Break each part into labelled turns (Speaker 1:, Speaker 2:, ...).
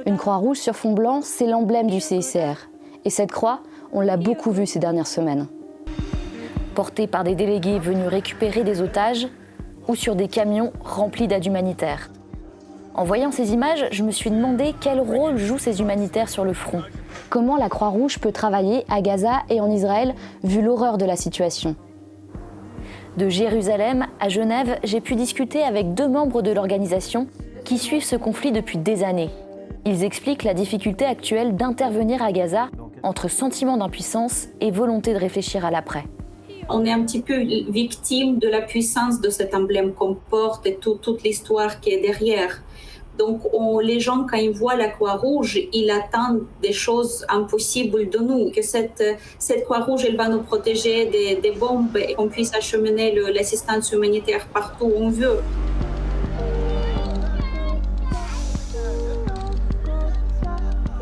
Speaker 1: Une croix rouge sur fond blanc, c'est l'emblème du CICR. Et cette croix, on l'a beaucoup vue ces dernières semaines. Portée par des délégués venus récupérer des otages ou sur des camions remplis d'aide humanitaire. En voyant ces images, je me suis demandé quel rôle jouent ces humanitaires sur le front. Comment la Croix-Rouge peut travailler à Gaza et en Israël, vu l'horreur de la situation. De Jérusalem à Genève, j'ai pu discuter avec 2 membres de l'organisation qui suivent ce conflit depuis des années. Ils expliquent la difficulté actuelle d'intervenir à Gaza entre sentiment d'impuissance et volonté de réfléchir à l'après.
Speaker 2: On est un petit peu victime de la puissance de cet emblème qu'on porte et toute l'histoire qui est derrière. Donc les gens, quand ils voient la Croix-Rouge, ils attendent des choses impossibles de nous, que cette Croix-Rouge, elle va nous protéger des bombes et qu'on puisse acheminer l'assistance humanitaire partout où on veut.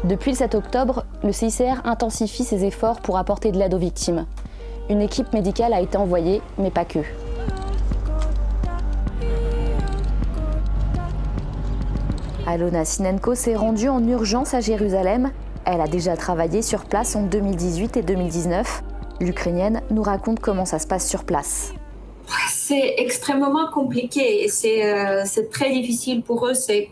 Speaker 1: Depuis le 7 octobre, le CICR intensifie ses efforts pour apporter de l'aide aux victimes. Une équipe médicale a été envoyée, mais pas que. Alona Sinenko s'est rendue en urgence à Jérusalem. Elle a déjà travaillé sur place en 2018 et 2019. L'Ukrainienne nous raconte comment ça se passe sur place.
Speaker 2: C'est extrêmement compliqué et c'est très difficile pour eux. C'est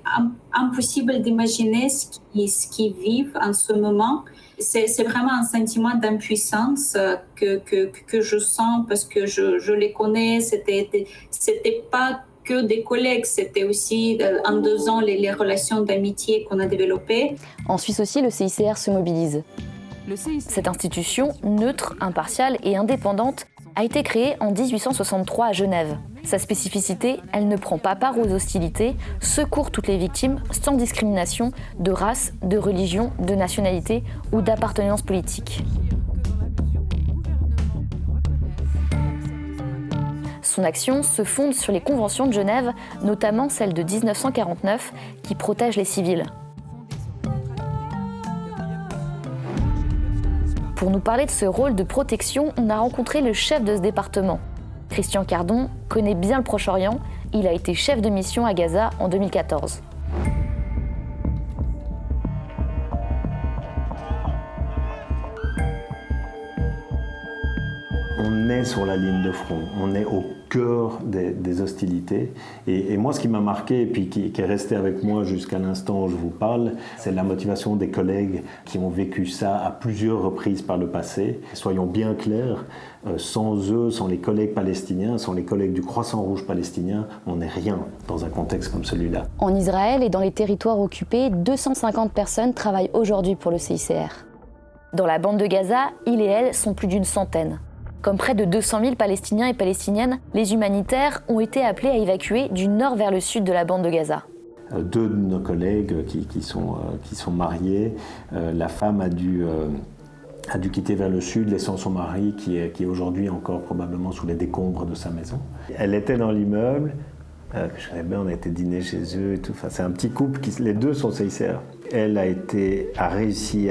Speaker 2: impossible d'imaginer ce qu'ils vivent en ce moment. C'est vraiment un sentiment d'impuissance que je sens parce que je les connais. C'était pas que des collègues, c'était aussi en 2 ans les relations d'amitié qu'on a développées.
Speaker 1: En Suisse aussi, le CICR se mobilise. Cette institution, neutre, impartiale et indépendante, a été créée en 1863 à Genève. Sa spécificité, elle ne prend pas part aux hostilités, secourt toutes les victimes sans discrimination de race, de religion, de nationalité ou d'appartenance politique. Son action se fonde sur les conventions de Genève, notamment celle de 1949, qui protège les civils. Pour nous parler de ce rôle de protection, on a rencontré le chef de ce département. Christian Cardon connaît bien le Proche-Orient, il a été chef de mission à Gaza en 2014.
Speaker 3: On est sur la ligne de front, on est au cœur des hostilités. Et moi, ce qui m'a marqué et puis qui est resté avec moi jusqu'à l'instant où je vous parle, c'est la motivation des collègues qui ont vécu ça à plusieurs reprises par le passé. Soyons bien clairs, sans eux, sans les collègues palestiniens, sans les collègues du Croissant Rouge palestinien, on n'est rien dans un contexte comme celui-là.
Speaker 1: En Israël et dans les territoires occupés, 250 personnes travaillent aujourd'hui pour le CICR. Dans la bande de Gaza, ils et elles sont plus d'une centaine. Comme près de 200 000 Palestiniens et Palestiniennes, les humanitaires ont été appelés à évacuer du nord vers le sud de la bande de Gaza.
Speaker 3: 2 de nos collègues qui sont mariés, la femme a dû quitter vers le sud, laissant son mari qui est aujourd'hui encore probablement sous les décombres de sa maison. Elle était dans l'immeuble, je savais bien, on a été dîner chez eux et tout. Enfin, c'est un petit couple, les 2 sont CICR. Elle a réussi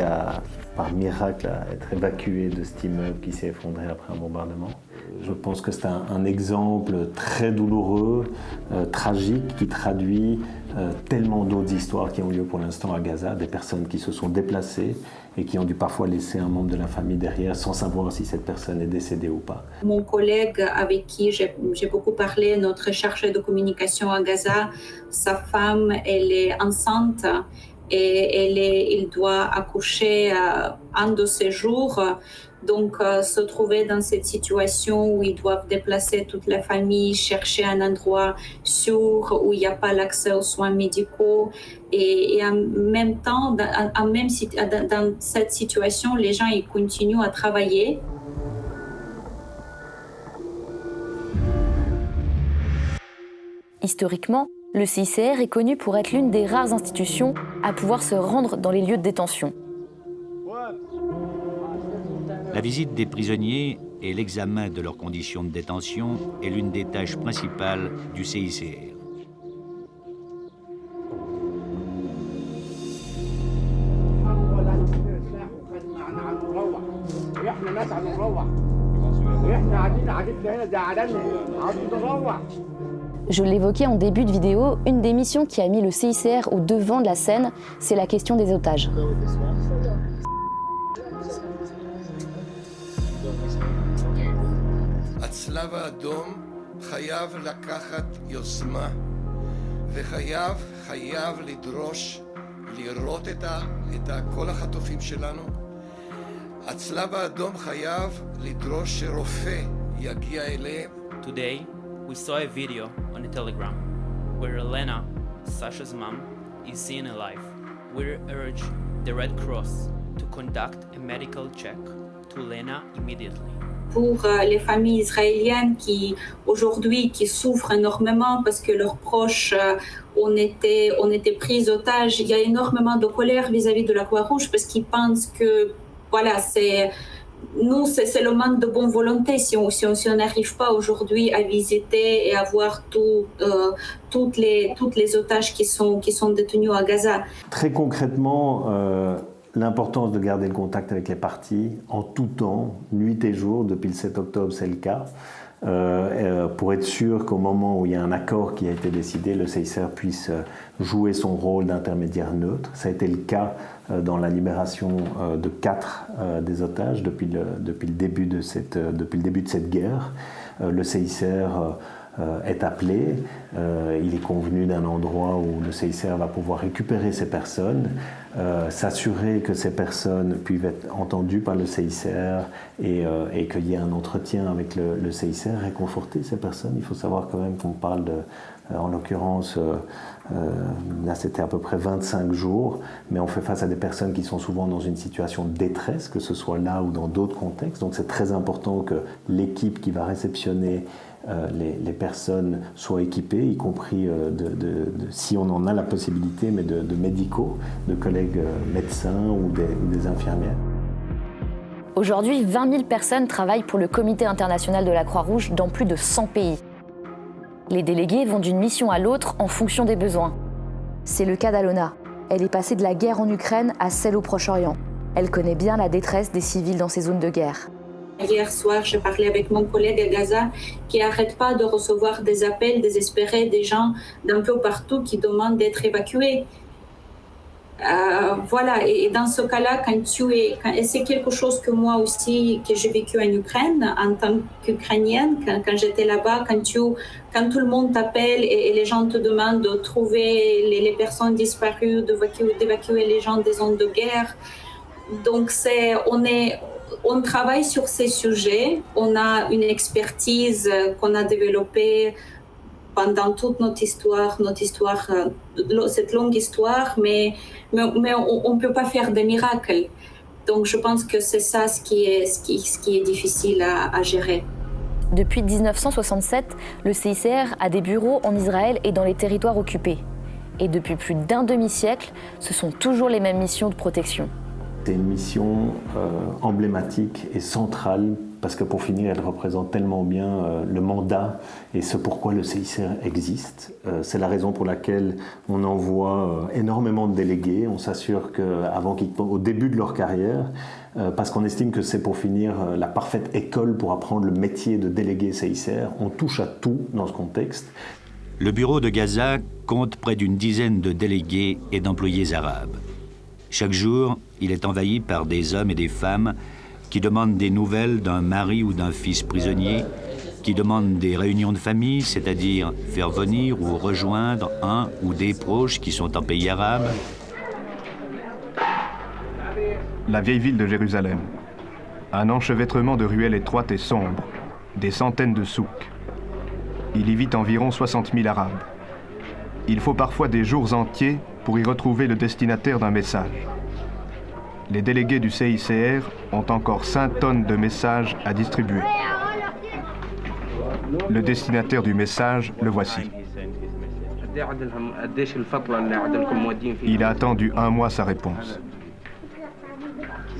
Speaker 3: par miracle à être évacuée de cet immeuble qui s'est effondré après un bombardement. Je pense que c'est un exemple très douloureux, tragique, qui traduit tellement d'autres histoires qui ont lieu pour l'instant à Gaza, des personnes qui se sont déplacées et qui ont dû parfois laisser un membre de la famille derrière sans savoir si cette personne est décédée ou pas.
Speaker 2: Mon collègue avec qui j'ai beaucoup parlé, notre chargé de communication à Gaza, sa femme, elle est enceinte et il doit accoucher un de ces jours. Donc, se trouver dans cette situation où ils doivent déplacer toute la famille, chercher un endroit sûr où il n'y a pas l'accès aux soins médicaux. Et en même temps, dans cette situation, les gens ils continuent à travailler.
Speaker 1: Historiquement, le CICR est connu pour être l'une des rares institutions à pouvoir se rendre dans les lieux de détention.
Speaker 4: La visite des prisonniers et l'examen de leurs conditions de détention est l'une des tâches principales du CICR.
Speaker 1: Je l'évoquais en début de vidéo, une des missions qui a mis le CICR au devant de la scène, c'est la question des otages.
Speaker 5: הצלב האדום חייב לקחת יוזמה וחייב לדרוש לראות את כל החטופים שלנו. הצלב האדום חייב לדרוש שרופא יגיע אליהם.
Speaker 6: Today, we saw a video on the Telegram where Elena, Sasha's mom, is seen alive. We urge the Red Cross to conduct a medical check to Lena immediately.
Speaker 2: Pour les familles israéliennes qui aujourd'hui qui souffrent énormément parce que leurs proches ont été pris otages, il y a énormément de colère vis-à-vis de la Croix-Rouge parce qu'ils pensent que voilà, c'est le manque de bonne volonté si on n'arrive pas aujourd'hui à visiter et à voir toutes les otages qui sont détenus à Gaza.
Speaker 3: Très concrètement, l'importance de garder le contact avec les parties en tout temps, nuit et jour, depuis le 7 octobre c'est le cas, pour être sûr qu'au moment où il y a un accord qui a été décidé, le CICR puisse jouer son rôle d'intermédiaire neutre. Ça a été le cas dans la libération de 4 des otages depuis le début de cette guerre. Le CICR est appelé, il est convenu d'un endroit où le CICR va pouvoir récupérer ces personnes, s'assurer que ces personnes puissent être entendues par le CICR et qu'il y ait un entretien avec le CICR, réconforter ces personnes. Il faut savoir quand même qu'on parle en l'occurrence, là c'était à peu près 25 jours, mais on fait face à des personnes qui sont souvent dans une situation de détresse, que ce soit là ou dans d'autres contextes, donc c'est très important que l'équipe qui va réceptionner les personnes soient équipées, y compris si on en a la possibilité, mais de médicaux, de collègues médecins ou des infirmières.
Speaker 1: Aujourd'hui, 20 000 personnes travaillent pour le Comité international de la Croix-Rouge dans plus de 100 pays. Les délégués vont d'une mission à l'autre en fonction des besoins. C'est le cas d'Alona. Elle est passée de la guerre en Ukraine à celle au Proche-Orient. Elle connaît bien la détresse des civils dans ces zones de guerre.
Speaker 2: Hier soir, j'ai parlé avec mon collègue à Gaza qui n'arrête pas de recevoir des appels désespérés des gens d'un peu partout qui demandent d'être évacués. Voilà, et dans ce cas-là, et c'est quelque chose que moi aussi, que j'ai vécu en Ukraine en tant qu'Ukrainienne, quand j'étais là-bas, quand tout le monde t'appelle et les gens te demandent de trouver les personnes disparues, d'évacuer les gens des zones de guerre. Donc on travaille sur ces sujets, on a une expertise qu'on a développée pendant toute notre histoire, cette longue histoire, mais on ne peut pas faire des miracles. Donc je pense que c'est ça ce qui est difficile à gérer.
Speaker 1: Depuis 1967, le CICR a des bureaux en Israël et dans les territoires occupés. Et depuis plus d'un demi-siècle, ce sont toujours les mêmes missions de protection.
Speaker 3: C'est une mission emblématique et centrale parce que pour finir, elle représente tellement bien le mandat et ce pourquoi le CICR existe. C'est la raison pour laquelle on envoie énormément de délégués. On s'assure qu'au début de leur carrière, parce qu'on estime que c'est pour finir la parfaite école pour apprendre le métier de délégué CICR. On touche à tout dans ce contexte.
Speaker 4: Le bureau de Gaza compte près d'une dizaine de délégués et d'employés arabes. Chaque jour, il est envahi par des hommes et des femmes qui demandent des nouvelles d'un mari ou d'un fils prisonnier, qui demandent des réunions de famille, c'est-à-dire faire venir ou rejoindre un ou des proches qui sont en pays arabe.
Speaker 7: La vieille ville de Jérusalem. Un enchevêtrement de ruelles étroites et sombres, des centaines de souks. Il y vit environ 60 000 Arabes. Il faut parfois des jours entiers pour y retrouver le destinataire d'un message. Les délégués du CICR ont encore 5 tonnes de messages à distribuer. Le destinataire du message, le voici. Il a attendu 1 mois sa réponse.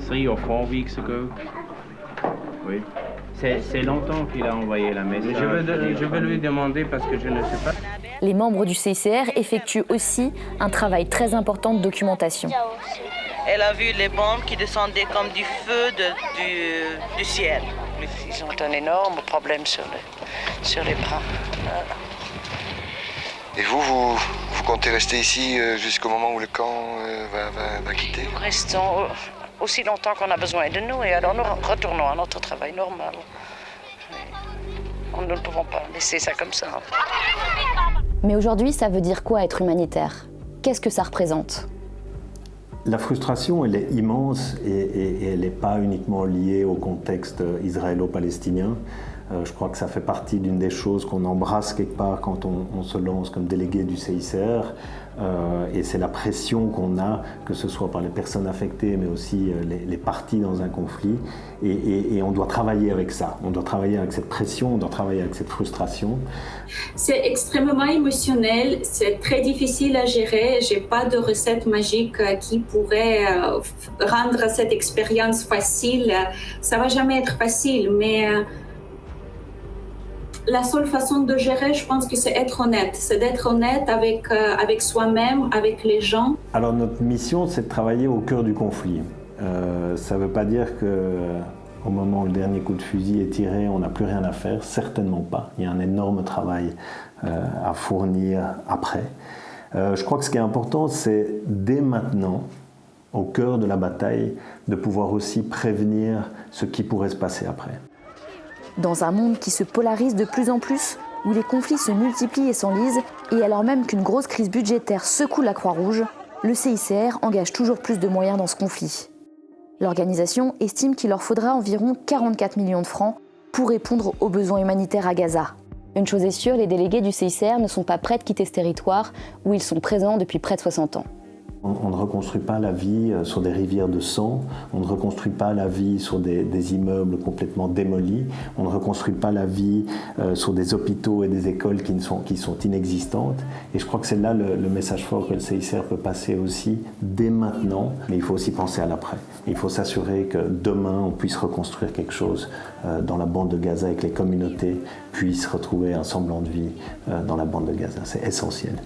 Speaker 8: 3 or 4 weeks ago. Oui. C'est longtemps qu'il a envoyé la message. Je vais lui demander parce que je ne sais pas.
Speaker 1: Les membres du CICR effectuent aussi un travail très important de documentation.
Speaker 9: Elle a vu les bombes qui descendaient comme du feu du ciel. Ils ont un énorme problème sur les bras.
Speaker 10: Et vous comptez rester ici jusqu'au moment où le camp va quitter?
Speaker 11: Nous restons aussi longtemps qu'on a besoin de nous et alors nous retournons à notre travail normal. Nous ne pouvons pas laisser ça comme ça.
Speaker 1: Mais aujourd'hui, ça veut dire quoi être humanitaire? Qu'est-ce que ça représente?
Speaker 3: La frustration, elle est immense et elle n'est pas uniquement liée au contexte israélo-palestinien. Je crois que ça fait partie d'une des choses qu'on embrasse quelque part quand on se lance comme délégué du CICR. Et c'est la pression qu'on a, que ce soit par les personnes affectées, mais aussi les parties dans un conflit. Et on doit travailler avec ça. On doit travailler avec cette pression, on doit travailler avec cette frustration.
Speaker 2: C'est extrêmement émotionnel, c'est très difficile à gérer. J'ai pas de recette magique qui pourrait rendre cette expérience facile. Ça va jamais être facile, mais la seule façon de gérer, je pense que c'est être honnête. C'est d'être honnête avec soi-même, avec les gens.
Speaker 3: Alors notre mission, c'est de travailler au cœur du conflit. Ça ne veut pas dire qu'au moment où le dernier coup de fusil est tiré, on n'a plus rien à faire. Certainement pas. Il y a un énorme travail à fournir après. Je crois que ce qui est important, c'est dès maintenant, au cœur de la bataille, de pouvoir aussi prévenir ce qui pourrait se passer après.
Speaker 1: Dans un monde qui se polarise de plus en plus, où les conflits se multiplient et s'enlisent, et alors même qu'une grosse crise budgétaire secoue la Croix-Rouge, le CICR engage toujours plus de moyens dans ce conflit. L'organisation estime qu'il leur faudra environ 44 millions de francs pour répondre aux besoins humanitaires à Gaza. Une chose est sûre, les délégués du CICR ne sont pas prêts de quitter ce territoire où ils sont présents depuis près de 60 ans.
Speaker 3: On ne reconstruit pas la vie sur des rivières de sang, on ne reconstruit pas la vie sur des immeubles complètement démolis, on ne reconstruit pas la vie sur des hôpitaux et des écoles qui sont inexistantes. Et je crois que c'est là le message fort que le CICR peut passer aussi dès maintenant, mais il faut aussi penser à l'après. Il faut s'assurer que demain on puisse reconstruire quelque chose dans la bande de Gaza et que les communautés puissent retrouver un semblant de vie dans la bande de Gaza. C'est essentiel.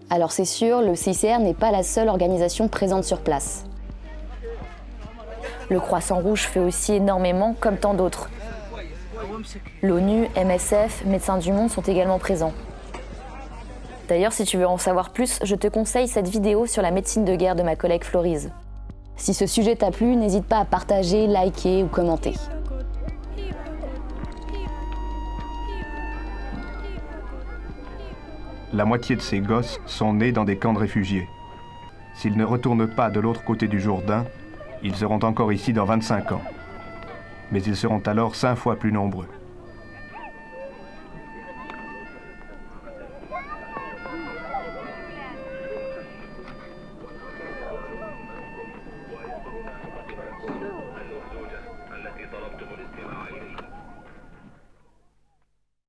Speaker 1: Alors c'est sûr, le CICR n'est pas la seule organisation présente sur place. Le Croissant Rouge fait aussi énormément, comme tant d'autres. L'ONU, MSF, Médecins du Monde sont également présents. D'ailleurs, si tu veux en savoir plus, je te conseille cette vidéo sur la médecine de guerre de ma collègue Florise. Si ce sujet t'a plu, n'hésite pas à partager, liker ou commenter.
Speaker 7: La moitié de ces gosses sont nés dans des camps de réfugiés. S'ils ne retournent pas de l'autre côté du Jourdain, ils seront encore ici dans 25 ans. Mais ils seront alors 5 fois plus nombreux.